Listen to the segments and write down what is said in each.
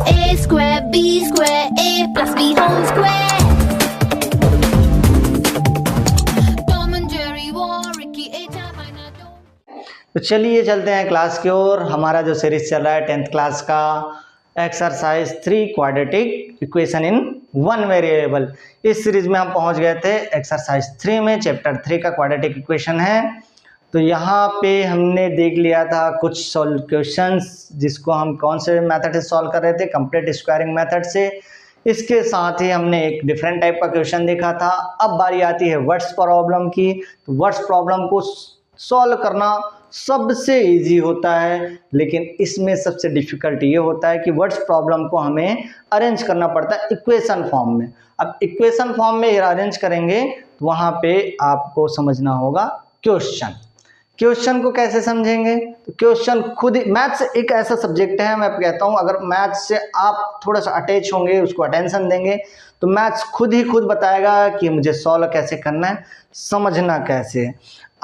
A square, B square, A plus B whole square. Tom and Jerry war, Ricky Eta, Pinado. तो चलिए चलते हैं class की ओर। हमारा जो सीरीज चल रहा है 10th क्लास का exercise 3 quadratic equation in one variable. इस सीरीज में हम पहुंच गए थे एक्सरसाइज 3 में, चैप्टर 3 का क्वाड्रेटिक इक्वेशन है। तो यहाँ पे हमने देख लिया था कुछ सॉल्यूशंस, जिसको हम कौन से मेथड से सॉल्व कर रहे थे, कंप्लीट स्क्वायरिंग मेथड से। इसके साथ ही हमने एक डिफरेंट टाइप का क्वेश्चन देखा था। अब बारी आती है वर्ड्स प्रॉब्लम की। तो वर्ड्स प्रॉब्लम को सॉल्व करना सबसे इजी होता है, लेकिन इसमें सबसे डिफिकल्ट ये होता है कि वर्ड्स प्रॉब्लम को हमें अरेंज करना पड़ता है इक्वेशन फॉर्म में। अब इक्वेशन फॉर्म में अरेंज करेंगे तो वहाँ पे आपको समझना होगा क्वेश्चन। क्वेश्चन को कैसे समझेंगे? तो क्वेश्चन खुद ही, मैथ्स एक ऐसा सब्जेक्ट है, मैं कहता हूँ अगर मैथ्स से आप थोड़ा सा अटैच होंगे, उसको अटेंशन देंगे, तो मैथ्स खुद ही खुद बताएगा कि मुझे सॉल्व कैसे करना है, समझना कैसे है।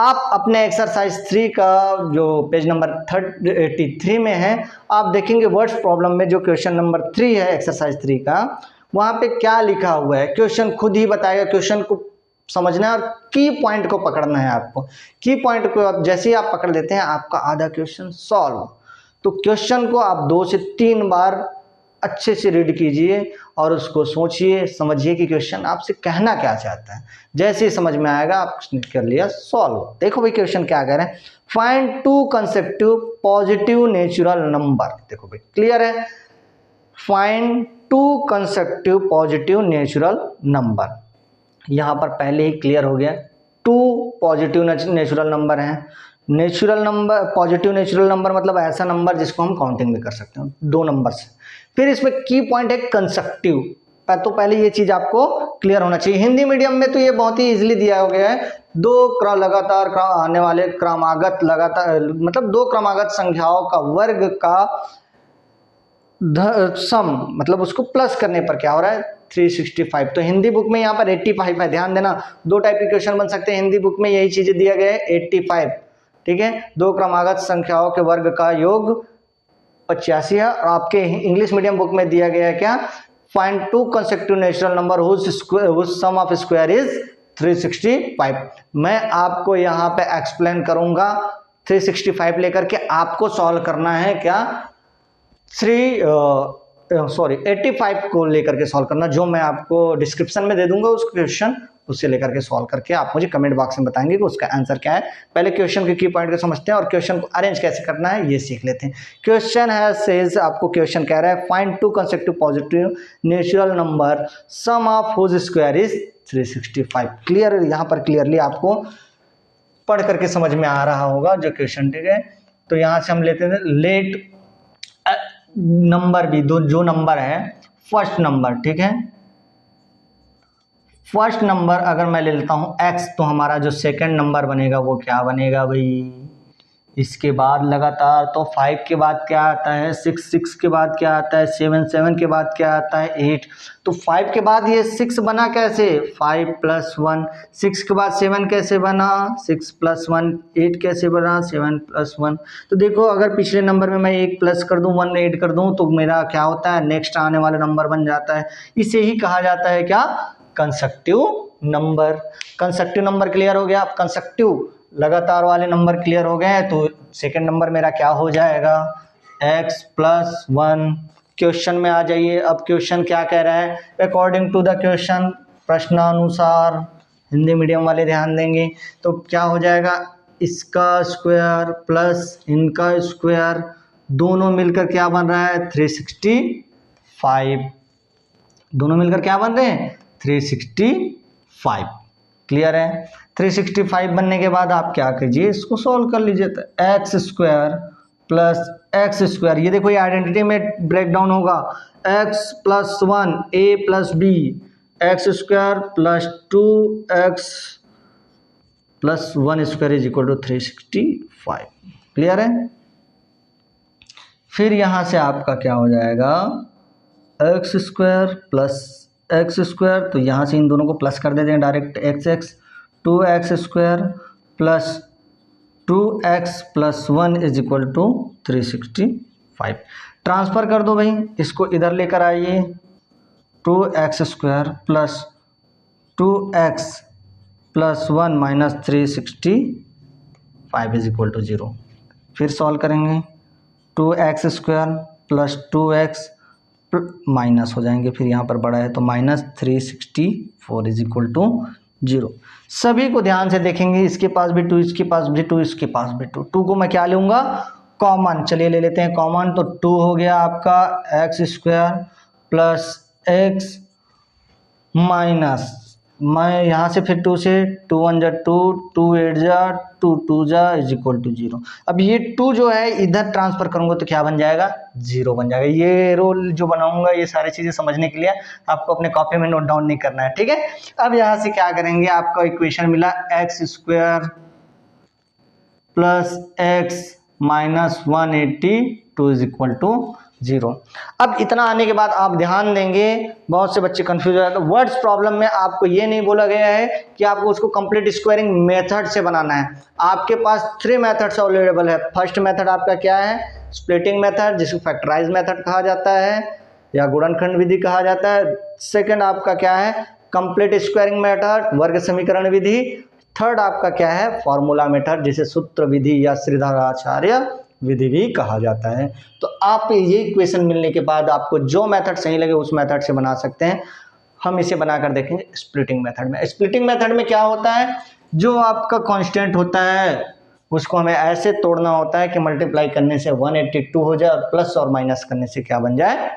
आप अपने एक्सरसाइज 3 का जो पेज नंबर 83 में है, आप देखेंगे वर्ड्स प्रॉब्लम में जो क्वेश्चन नंबर 3 है एक्सरसाइज 3 का, वहाँ पे क्या लिखा हुआ है क्वेश्चन खुद ही बताएगा। क्वेश्चन को समझना है और की पॉइंट को पकड़ना है आपको। की पॉइंट को आप जैसे ही आप पकड़ लेते हैं, आपका आधा क्वेश्चन सॉल्व। तो क्वेश्चन को आप 2 से 3 बार अच्छे से रीड कीजिए और उसको सोचिए, समझिए कि क्वेश्चन आपसे कहना क्या चाहता है। जैसे ही समझ में आएगा, आपने कर लिया सॉल्व। देखो भाई क्वेश्चन क्या कह रहे हैं, find 2 consecutive positive natural number. देखो भाई क्लियर है, find 2 consecutive positive natural number. यहाँ पर पहले ही क्लियर हो गया, 2 पॉजिटिव नेचुरल नंबर हैं। Natural number, positive natural number मतलब ऐसा नंबर जिसको हम काउंटिंग में कर सकते हैं, 2 नंबर से। फिर इसमें की पॉइंट है कंसेक्यूटिव। तो पहले ये चीज आपको क्लियर होना चाहिए। हिंदी मीडियम में तो ये बहुत ही इजीली दिया गया है, 2 लगातार आने वाले क्रमागत लगातार, मतलब 2 क्रमागत संख्याओं का वर्ग का सम, मतलब उसको प्लस करने पर क्या हो रहा है, 365। तो हिंदी बुक में यहाँ पर 85 है, ध्यान देना। 2 टाइप के क्वेश्चन बन सकते हैं हिंदी बुक में, यही चीजें दिया गया है 85। ठीक है, 2 क्रमागत संख्याओं के वर्ग का योग 85 है। और आपके इंग्लिश मीडियम बुक में दिया गया है क्या, find 2 consecutive natural number whose sum of square is 365। मैं आपको यहाँ पे एक्सप्लेन करूंगा 365 लेकर के आपको सॉल्व करना है क्या, 85 को लेकर के सॉल्व करना, जो मैं आपको डिस्क्रिप्शन में दे दूंगा उस क्वेश्चन, उससे लेकर के सॉल्व करके आप मुझे कमेंट बॉक्स में बताएंगे कि उसका आंसर क्या है। पहले क्वेश्चन के की पॉइंट को समझते हैं और क्वेश्चन को अरेंज कैसे करना है ये सीख लेते हैं। क्वेश्चन है सेज, आपको क्वेश्चन कह रहा है find 2 consecutive positive natural number sum of whose square is 365। Clear, यहाँ पर क्लियरली आपको पढ़ करके समझ में आ रहा होगा जो क्वेश्चन। ठीक है, तो यहाँ से हम लेते हैं लेट नंबर भी, दो जो नंबर है फर्स्ट नंबर। ठीक है, फर्स्ट नंबर अगर मैं ले लेता हूं x, तो हमारा जो सेकंड नंबर बनेगा वो क्या बनेगा भाई, इसके बाद लगातार तो 5 के बाद क्या आता है 6, 6 के बाद क्या आता है 7, 7 के बाद क्या आता है 8। तो 5 के बाद ये 6 बना कैसे, 5 + 1, 6 के बाद 7 कैसे बना, 6 + 1, 8 कैसे बना, 7 + 1। तो देखो अगर पिछले नंबर में मैं 1 प्लस कर दूं, 1 ऐड कर दूं, तो मेरा क्या होता है, नेक्स्ट आने वाला नंबर बन जाता है। इसे ही कहा जाता है क्या, consecutive number. Consecutive number clear हो गया। अब कंसेक्यूटिव लगातार वाले नंबर क्लियर हो गए हैं, तो सेकंड नंबर मेरा क्या हो जाएगा, x + 1। क्वेश्चन में आ जाइए। अब क्वेश्चन क्या कह रहा है, अकॉर्डिंग टू द क्वेश्चन, प्रश्नानुसार, हिंदी मीडियम वाले ध्यान देंगे। तो क्या हो जाएगा, इसका स्क्वायर प्लस इनका स्क्वायर, दोनों मिलकर क्या बन रहा है 365। दोनों मिलकर क्या बन रहे हैं 365। क्लियर है। 365 बनने के बाद आप क्या कीजिए, इसको सॉल्व कर लीजिए। तो x² प्लस x², ये देखो ये आइडेंटिटी में ब्रेक डाउन होगा, x + 1 a + b, x² plus 2x plus 1² is equal to 365। Clear है। फिर यहां से आपका क्या हो जाएगा, x² प्लस x², तो यहाँ से इन दोनों को प्लस कर देते हैं direct, x 2x² plus 2x + 1 is equal to 365। Transfer कर दो भाई, इसको इधर लेकर आइए, 2x² plus 2x plus 1 minus 365 is equal to 0। फिर सॉल्व करेंगे, 2x² प्लस 2x माइनस हो जाएंगे, फिर यहाँ पर बड़ा है तो माइनस 364 इज इक्वल टू 0। सभी को ध्यान से देखेंगे, इसके पास भी 2, इसके पास भी 2, इसके पास भी 2। 2 को मैं क्या लूँगा, कॉमन। चलिए ले लेते हैं कॉमन, तो 2 हो गया आपका x² प्लस x माइनस, मैं यहाँ से फिर 2 से 2 1 जा 2, 2 8 जा 2 2 जा इज इक्वल टू 0। अब ये 2 जो है इधर ट्रांसफर करूँगा तो क्या बन जाएगा, 0 बन जाएगा। ये रोल जो बनाऊंगा ये सारी चीज़ें समझने के लिए आपको अपने कॉपी में नोट डाउन नहीं करना है, ठीक है। अब यहाँ से क्या करेंगे, आपका इक्वेशन मिला x² plus x minus 182 is equal to 0। अब इतना आने के बाद आप ध्यान देंगे, बहुत से बच्चे कंफ्यूज हो जाते हैं। वर्ड्स प्रॉब्लम में आपको ये नहीं बोला गया है कि आपको उसको कंप्लीट स्क्वायरिंग मेथड से बनाना है। आपके पास 3 मेथड्स अवेलेबल है। फर्स्ट मेथड आपका क्या है, स्प्लिटिंग मेथड, जिसको फैक्टराइज मेथड कहा जाता है या गुणनखंड विधि कहा जाता है। सेकंड आपका क्या है, कंप्लीट स्क्वायरिंग मेथड, वर्ग समीकरण विधि। थर्ड आपका क्या है, फॉर्मूला मेथड, जिसे सूत्र विधि या श्रीधराचार्य विधि भी कहा जाता है। तो आप ये इक्वेशन मिलने के बाद आपको जो मेथड सही लगे उस मेथड से बना सकते हैं। हम इसे बनाकर देखेंगे स्प्लिटिंग मेथड में। स्प्लिटिंग मेथड में क्या होता है, जो आपका कांस्टेंट होता है उसको हमें ऐसे तोड़ना होता है कि मल्टीप्लाई करने से 182 हो जाए और प्लस और माइनस करने से क्या बन जाए,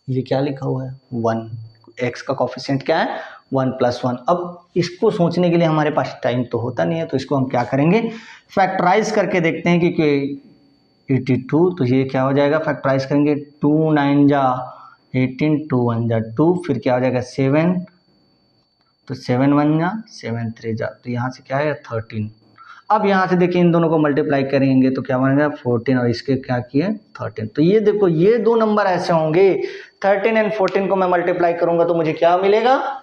ये क्या लिखा हुआ है 1। x का कोफिशिएंट क्या है 1 + 1। अब इसको सोचने के लिए हमारे पास टाइम तो होता नहीं है, तो इसको हम क्या करेंगे, फैक्टराइज करके देखते हैं कि 82, तो ये क्या हो जाएगा, फैक्टराइज करेंगे 2 9 जा 18, 2 1 जा 2, फिर क्या हो जाएगा 7, तो 7 1 जा 7 3 जा, तो यहाँ से क्या है 13। अब यहाँ से देखिए इन दोनों को मल्टीप्लाई करेंगे तो क्या बनेगा 14 और इसके क्या किए 13। तो ये देखो ये दो नंबर ऐसे होंगे, 13 और 14 को मैं मल्टीप्लाई करूंगा तो मुझे क्या मिलेगा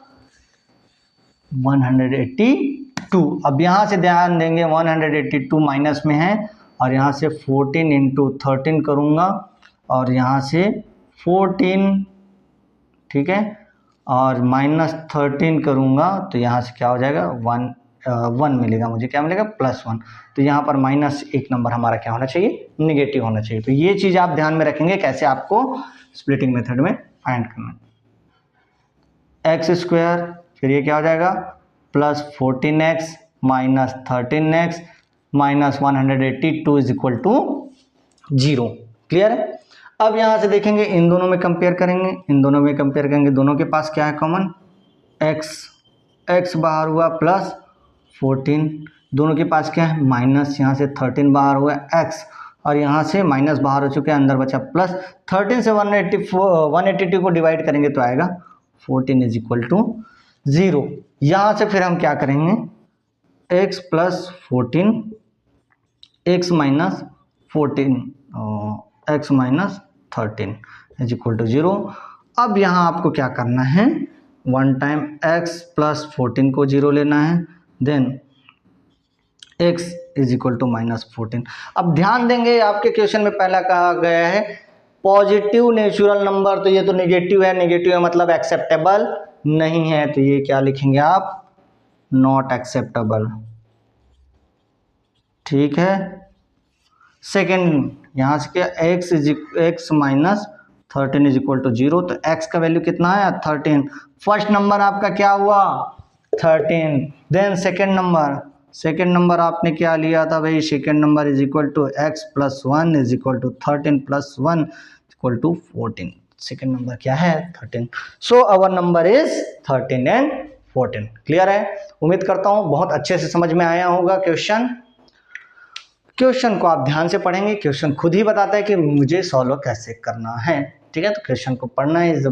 182। अब यहाँ से ध्यान देंगे 182 माइनस में है और यहाँ से 14 × 13 करूँगा और यहाँ से 14, ठीक है, और माइनस 13 करूँगा तो यहाँ से क्या हो जाएगा 1 मिलेगा, मुझे क्या मिलेगा +1। तो यहाँ पर माइनस एक नंबर हमारा क्या होना चाहिए, निगेटिव होना चाहिए। तो ये चीज़ आप ध्यान में रखेंगे कैसे आपको स्प्लिटिंग मेथड में फाइंड करना है। x², फिर ये क्या हो जाएगा plus 14x minus 13x minus 182 is equal to 0। Clear है। अब यहाँ से देखेंगे इन दोनों में कंपेयर करेंगे, इन दोनों में कंपेयर करेंगे, दोनों के पास क्या है कॉमन, x बाहर हुआ प्लस 14, दोनों के पास क्या है माइनस, यहाँ से 13 बाहर हुआ x और यहाँ से माइनस बाहर हो चुके हैं, अंदर बचा प्लस। 13 से 182 को डिवाइड करेंगे तो आएगा 14 इज इक्वल टू 0। यहाँ से फिर हम क्या करेंगे x plus 14 x minus 14 x minus 13 is equal to 0। अब यहाँ आपको क्या करना है, 1 टाइम x प्लस 14 को 0 लेना है, then x is equal to minus 14। अब ध्यान देंगे आपके क्वेश्चन में पहला कहा गया है पॉजिटिव नेचुरल नंबर, तो ये तो नेगेटिव है, नेगेटिव है मतलब एक्सेप्टेबल नहीं है, तो ये क्या लिखेंगे आप नॉट एक्सेप्टेबल, ठीक है। सेकेंड यहाँ से क्या x minus 13 is equal to 0, तो x का वैल्यू कितना है 13। फर्स्ट नंबर आपका क्या हुआ 13, देन सेकेंड नंबर आपने क्या लिया था भाई, second number is equal to x plus 1 is equal to 13 plus 1 equal to 14। Second number क्या है 13। So our number is 13 and 14। Clear है। उम्मीद करता हूँ बहुत अच्छे से समझ में आया होगा क्वेश्चन को आप ध्यान से पढ़ेंगे, क्वेश्चन खुद ही बताता है कि मुझे सॉल्व कैसे करना है, ठीक है। तो क्वेश्चन को पढ़ना इज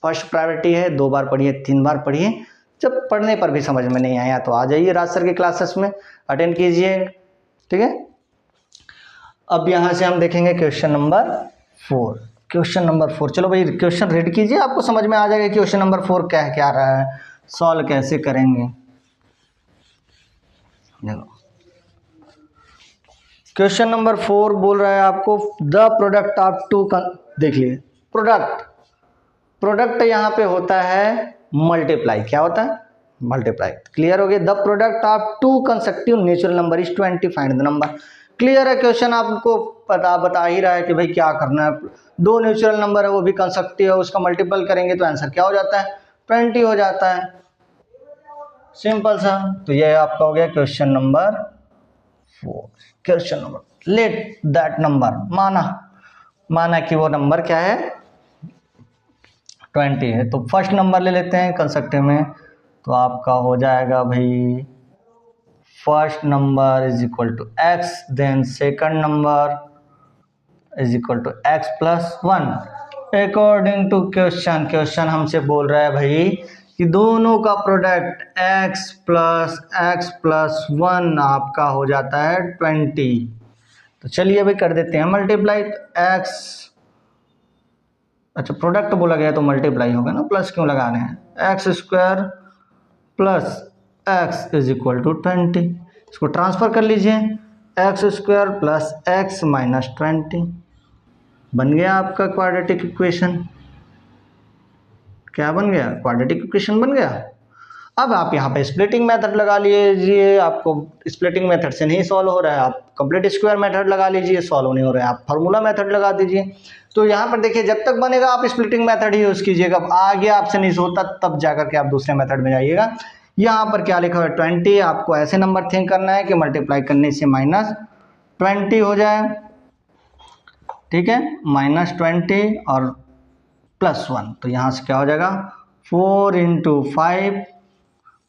फर्स्ट प्रायोरिटी है, 2 बार पढ़िए 3 बार पढ़िए, जब पढ़ने पर भी समझ में नहीं आया तो आ जाइए राज सर के क्लासेस में अटेंड कीजिए, ठीक है। अब यहाँ से हम देखेंगे क्वेश्चन नंबर 4। चलो भाई क्वेश्चन रीड कीजिए, आपको समझ में आ जाएगा क्वेश्चन नंबर 4 क्या रहा है, सॉल्व कैसे करेंगे। देखो क्वेश्चन नंबर 4 बोल रहा है आपको द प्रोडक्ट ऑफ टू, देख लिए प्रोडक्ट यहाँ पे होता है मल्टीप्लाई, क्या होता है मल्टीप्लाई, क्लियर हो गया। The product of two consecutive natural number is 20, find the number. Clear है, क्वेश्चन आपको बता ही रहा है कि भाई क्या करना है। दो नेचुरल नंबर है वो भी कंसेक्टिव है, उसका मल्टीपल करेंगे तो आंसर क्या हो जाता है 20 हो जाता है, सिंपल सा। तो ये आपका हो गया question number 4। Question number late that number, माना कि वो नंबर क्या है 20 है। तो फर्स्ट नंबर ले लेते हैं कंसेक्टिव में, तो आपका हो जाएगा भाई first number is equal to x, then second number is equal to x plus 1। According to question हमसे बोल रहा है भाई कि दोनों का प्रोडक्ट x प्लस 1 आपका हो जाता है 20। तो चलिए भाई कर देते हैं मल्टीप्लाई। x, अच्छा प्रोडक्ट बोला गया तो मल्टीप्लाई होगा ना, प्लस क्यों लगा रहे हैं, x square plus x is equal to 20। इसको ट्रांसफर कर लीजिए, x square plus x minus 20 बन गया आपका क्वाड्रेटिक इक्वेशन। क्या बन गया, क्वाड्रेटिक इक्वेशन बन गया। अब आप यहाँ पे स्प्लिटिंग मेथड लगा लीजिए, आपको स्प्लिटिंग मेथड से नहीं सॉल्व हो रहा है, आप कंप्लीट स्क्वायर मेथड लगा लीजिए, सॉल्व नहीं हो रहा है आप फार्मूला मेथड लगा दीजिए। तो यहाँ पर देखिए जब तक बनेगा आप स्प्लिटिंग मेथड ही यूज़ कीजिएगा, अब आगे आपसे नहीं होता तब जाकर के आप दूसरे मेथड में जाइएगा। यहाँ पर क्या लिखा हुआ है 20, आपको ऐसे नंबर थिंक करना है कि मल्टीप्लाई करने से माइनस 20 हो जाए, ठीक है, माइनस 20 और प्लस 1। तो यहाँ से क्या हो जाएगा 4 इंटू 5,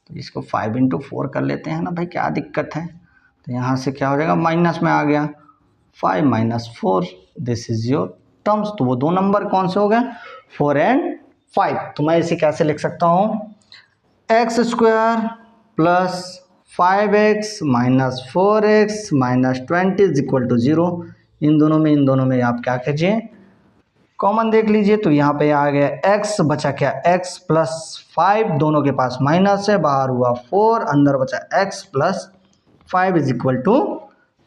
तो इसको 5 इंटू 4 कर लेते हैं ना भाई, क्या दिक्कत है। तो यहाँ से क्या हो जाएगा माइनस में आ गया 5 minus 4, this is your terms. तो वो दो नंबर कौन से हो गए 4 एंड 5। तो मैं इसे कैसे लिख सकता हूँ, x square plus 5x minus 4x minus 20 is equal to 0। इन दोनों में आप क्या कीजिए कॉमन देख लीजिए, तो यहाँ पे आ गया x, बचा क्या x प्लस 5, दोनों के पास माइनस है, बाहर हुआ 4, अंदर बचा x plus 5 is equal to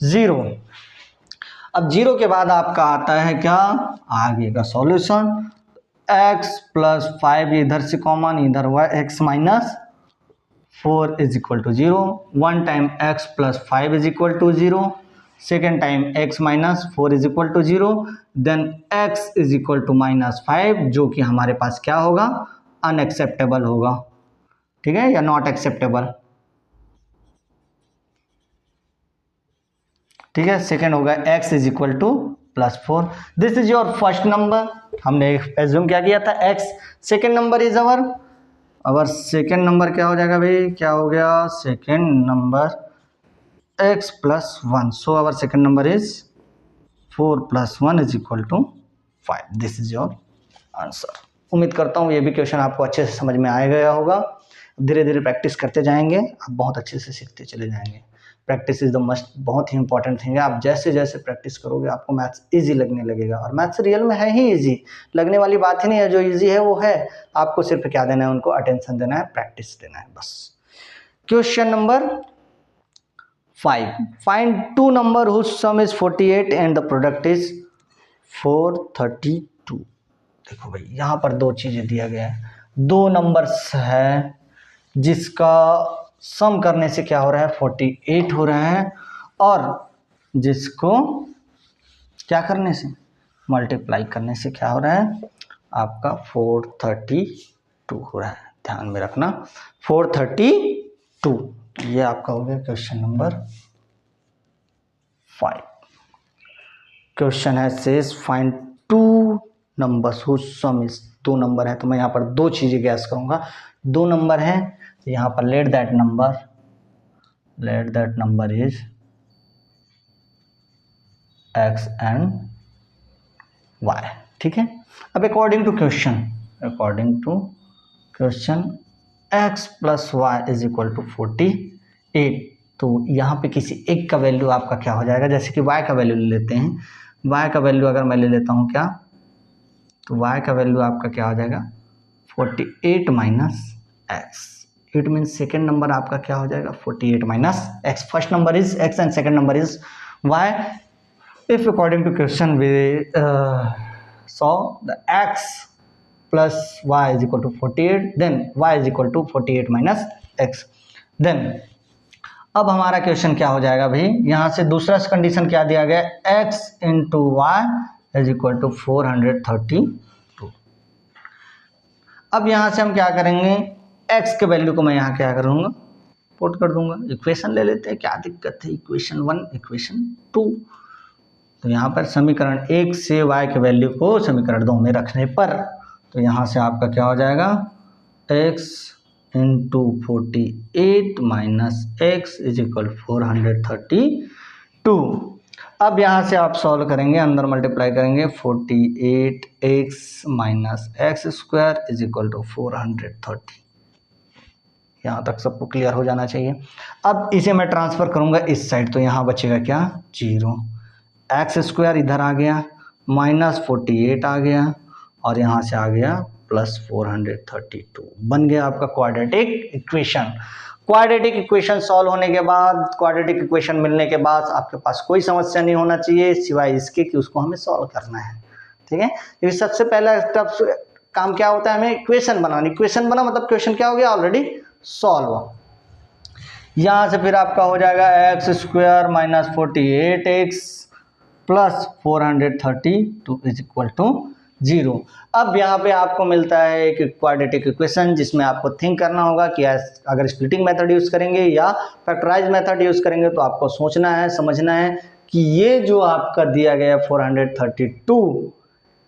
0। अब 0 के बाद आपका आता है क्या आगे का सॉल्यूशन, x प्लस 5 इधर से कॉमन, इधर हुआ x minus 4 is equal to 0। 1 time x plus 5 is equal to 0, second time x minus 4 is equal to 0, then x is equal to minus 5, जो कि हमारे पास क्या होगा अनएक्सेप्टेबल होगा, ठीक है, या नॉट एक्सेप्टेबल, ठीक है। सेकेंड होगा x is equal to plus 4, this is your first number. हमने एज्यूम क्या किया था x, second number is our second number क्या हो जाएगा भाई, क्या हो गया second number x plus 1, so our second number is 4 plus 1 is equal to 5, this is your answer. उम्मीद करता हूँ ये भी क्वेश्चन आपको अच्छे से समझ में आ गया होगा। धीरे धीरे प्रैक्टिस करते जाएंगे, आप बहुत अच्छे से सीखते चले जाएंगे। प्रैक्टिस इज द मस्ट, बहुत ही इंपॉर्टेंट थिंग है। आप जैसे जैसे प्रैक्टिस करोगे आपको मैथ्स इजी लगने लगेगा, और मैथ्स रियल में है ही इजी, लगने वाली बात ही नहीं है, जो इजी है वो है, आपको सिर्फ क्या देना है उनको अटेंशन देना है, प्रैक्टिस देना है बस। Question number 5, find two number whose sum is 48 and the product is 432। देखो भाई यहाँ पर दो चीजें दिया गया है, दो नंबर्स है जिसका सम करने से क्या हो रहा है 48 हो रहा है, और जिसको क्या करने से मल्टीप्लाई करने से क्या हो रहा है आपका 432 हो रहा है। ध्यान में रखना 432, ये आपका हो गया क्वेश्चन नंबर 5। क्वेश्चन है says find two numbers whose sum is, दो नंबर है तो मैं यहाँ पर दो चीजें गैस करूंगा, दो नंबर है तो यहाँ पर let that number is x and y, ठीक है। अब according to question x plus y is equal to 48, तो यहाँ पे किसी एक का वैल्यू आपका क्या हो जाएगा, जैसे कि y का वैल्यू ले लेते हैं, y का वैल्यू अगर मैं ले लेता हूँ क्या, तो y का वैल्यू आपका क्या हो जाएगा 48 minus x, it means second number आपका क्या हो जाएगा 48 minus x. First number is x and second number is Why? If according to question we saw the x plus y is equal to 48, then y is equal to 48 minus x. Then अब हमारा question क्या हो जाएगा भाई, यहाँ से दूसरा condition क्या दिया गया, x into y is equal to 432. अब यहाँ से हम क्या करेंगे, x के वैल्यू को मैं यहाँ क्या करूँगा, पुट कर दूंगा. इक्वेशन ले लेते हैं, क्या दिक्कत है, इक्वेशन 1 इक्वेशन 2. तो यहाँ पर समीकरण 1 से y के वैल्यू को समीकरण 2 में रखने पर तो यहाँ से आपका क्या हो जाएगा, x into 48 minus x is equal 432. अब यहाँ से आप सॉल्व करेंगे, अंदर मल्टीप्लाई करेंगे, 48x minus x square is equal to 430. यहाँ तक सबको क्लियर हो जाना चाहिए. अब इसे मैं ट्रांसफ़र करूँगा इस साइड, तो यहाँ बचेगा क्या, 0. एक्स स्क्वायर इधर आ गया, माइनस 48 आ गया, और यहाँ से आ गया प्लस 432. बन गया आपका quadratic equation. Quadratic equation solve होने के बाद, क्वाड्रेटिक इक्वेशन मिलने के बाद आपके पास कोई समस्या नहीं होना चाहिए सिवाय इसके कि उसको हमें सॉल्व करना है. ठीक है, क्योंकि सबसे पहला काम क्या होता है, हमें इक्वेशन बनानी. इक्वेशन बना मतलब क्वेश्चन क्या हो गया, ऑलरेडी सॉल्व. यहाँ से फिर आपका हो जाएगा x square minus 48x plus 432 is equal to 0. अब यहाँ पे आपको मिलता है एक क्वाड्रेटिक इक्वेशन जिसमें आपको थिंक करना होगा कि अगर स्प्लिटिंग मेथड यूज़ करेंगे या फैक्टराइज मेथड यूज़ करेंगे, तो आपको सोचना है, समझना है कि ये जो आपका दिया गया 432,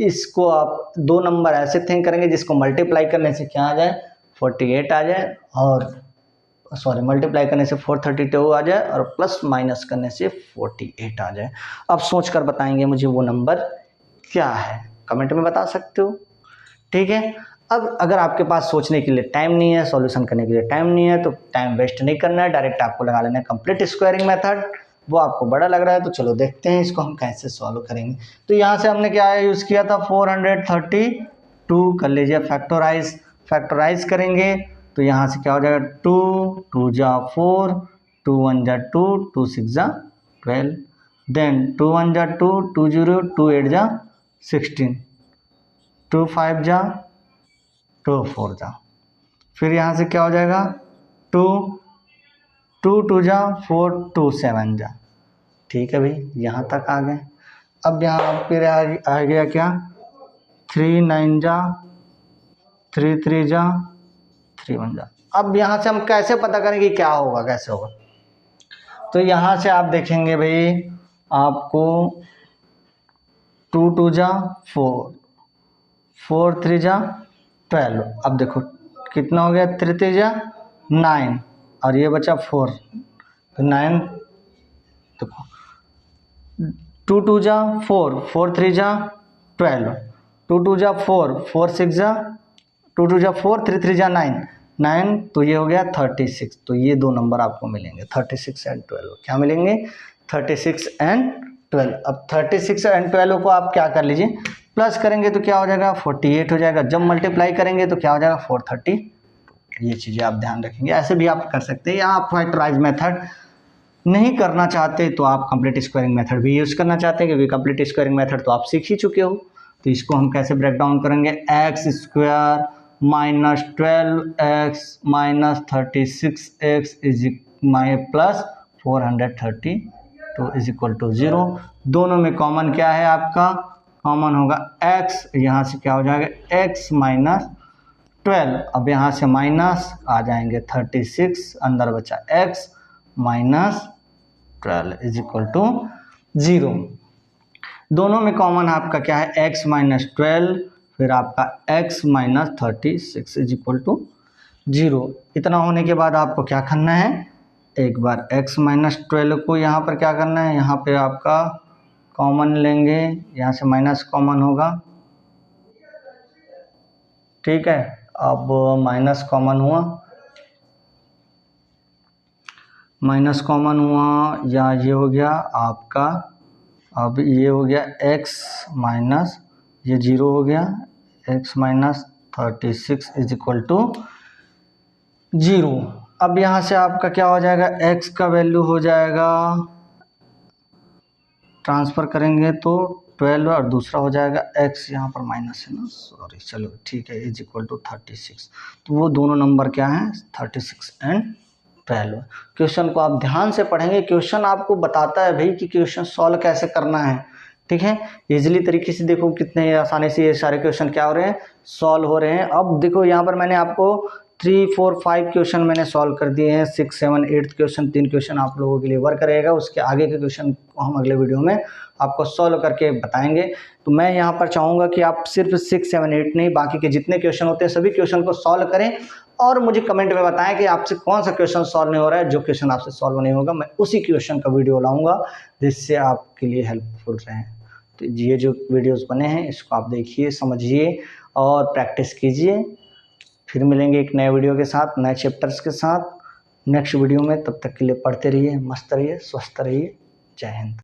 इसको आप दो नंबर ऐसे थिंक करेंगे जिसको मल्टीप्लाई करने से क्या आ जाए, 48 आ जाए, और सॉरी मल्टीप्लाई करने से 432 आ जाए, और प्लस माइनस करने से 48 आ जाए. अब सोच कर बताएंगे मुझे वो नंबर क्या है, कमेंट में बता सकते हो. ठीक है, अब अगर आपके पास सोचने के लिए टाइम नहीं है, सॉल्यूशन करने के लिए टाइम नहीं है, तो टाइम वेस्ट नहीं करना है, डायरेक्ट आपको लगा लेना है कंप्लीट स्क्वायरिंग मेथड. वो आपको बड़ा लग रहा है तो चलो देखते हैं इसको हम कैसे सॉल्व करेंगे. तो यहाँ से हमने क्या यूज़ किया था, 432 कर लीजिए फैक्टराइज. फैक्टराइज करेंगे तो यहाँ से क्या हो जाएगा, 2 2 जा 4, 2 1 जा 2, 2 6 जा 12, देन 2 1 जा 2, 2 0, 2 8 जा 16, 2 5 जा 2 4 जा, फिर यहाँ से क्या हो जाएगा, 2 2 2 जा 4, 2 7 जा. ठीक है भाई, यहाँ तक आ गए. अब यहाँ फिर आ गया क्या, 3 9 जा 3 3 जा 3 1 जा. अब यहाँ से हम कैसे पता करेंगे क्या होगा, कैसे होगा, तो यहाँ से आप देखेंगे भाई, आपको 2 2 जा 4, 4 3 जा 12. अब देखो कितना हो गया, 3 3 जा 9, और ये बचा 4, तो 9, देखो 2 2 जा 4, 4 3 जा 12, 2 2 जा 4, 4 6 जा 2 2 जा 4, 3 3 जा 9, 9, तो ये हो गया 36. तो ये दो नंबर आपको मिलेंगे, 36 एंड 12. क्या मिलेंगे, 36 एंड 12. अब 36 एंड 12 को आप क्या कर लीजिए, प्लस करेंगे तो क्या हो जाएगा, 48 हो जाएगा. जब मल्टीप्लाई करेंगे तो क्या हो जाएगा, 430. ये चीज़ें आप ध्यान रखेंगे. ऐसे भी आप कर सकते हैं, या आप फैक्टराइज मेथड नहीं करना चाहते तो आप कंप्लीट स्क्वायरिंग मेथड भी यूज़ करना चाहते हैं, क्योंकि कंप्लीट स्क्वायरिंग मेथड तो आप सीख ही चुके हो. तो इसको हम कैसे ब्रेक डाउन करेंगे, x square minus 12x minus 36x is plus 432 is equal to 0. दोनों में कॉमन क्या है आपका, कॉमन होगा x, यहाँ से क्या हो जाएगा, x माइनस 12. अब यहाँ से माइनस आ जाएंगे 36, अंदर बचा x minus 12 is equal to 0. दोनों में कॉमन आपका क्या है, x माइनस 12, फिर आपका x minus 36 is equal to 0. इतना होने के बाद आपको क्या करना है, एक बार x माइनस 12 को यहाँ पर क्या करना है, यहाँ पे आपका कॉमन लेंगे, यहाँ से माइनस कॉमन होगा. ठीक है, अब माइनस कॉमन हुआ, माइनस कॉमन हुआ, या ये हो गया आपका, अब ये हो गया x माइनस, ये 0 हो गया, x minus 36 is equal to 0. अब यहाँ से आपका क्या हो जाएगा, x का वैल्यू हो जाएगा ट्रांसफ़र करेंगे तो 12 और दूसरा हो जाएगा x, यहाँ पर माइनस है ना, सॉरी, चलो ठीक है, इज इक्वल टू 36। तो वो दोनों नंबर क्या हैं, 36 एंड 12। क्वेश्चन को आप ध्यान से पढ़ेंगे, क्वेश्चन आपको बताता है भाई कि क्वेश्चन सॉल्व कैसे करना है, ठीक है। इजीली तरीके से देखो कितने आसानी से ये सारे क्वेश्चन क्या हो रहे हैं, सॉल्व हो रहे हैं। अब देखो यहाँ पर मैंने आपको 3, 4, 5 क्वेश्चन मैंने सॉल्व कर दिए हैं। 6, 7, 8 क्वेश्चन, 3 क्वेश्चन आप लोगों के लिए वर्क रहेगा। उसके आगे के क्वेश्चन को हम अगले वीडियो में आपको सॉल्व करके बताएंगे। तो मैं यहाँ पर चाहूँगा कि आप सिर्फ 6, 7, 8 नहीं, बाकी के जितने क्वेश्चन होते हैं सभी क्वेश्चन को सॉल्व करें और मुझे कमेंट में बताएं कि आपसे कौन सा क्वेश्चन सॉल्व नहीं हो रहा है। जो क्वेश्चन आपसे सॉल्व नहीं होगा मैं उसी क्वेश्चन का वीडियो लाऊंगा जिससे आपके लिए हेल्पफुल रहे। तो ये जो वीडियोस बने हैं इसको आप देखिए, समझिए और प्रैक्टिस कीजिए। फिर मिलेंगे एक नए वीडियो के साथ, नए चैप्टर्स के साथ नेक्स्ट वीडियो में। तब तक के लिए पढ़ते रहिए, मस्त रहिए, स्वस्थ रहिए। जय हिंद।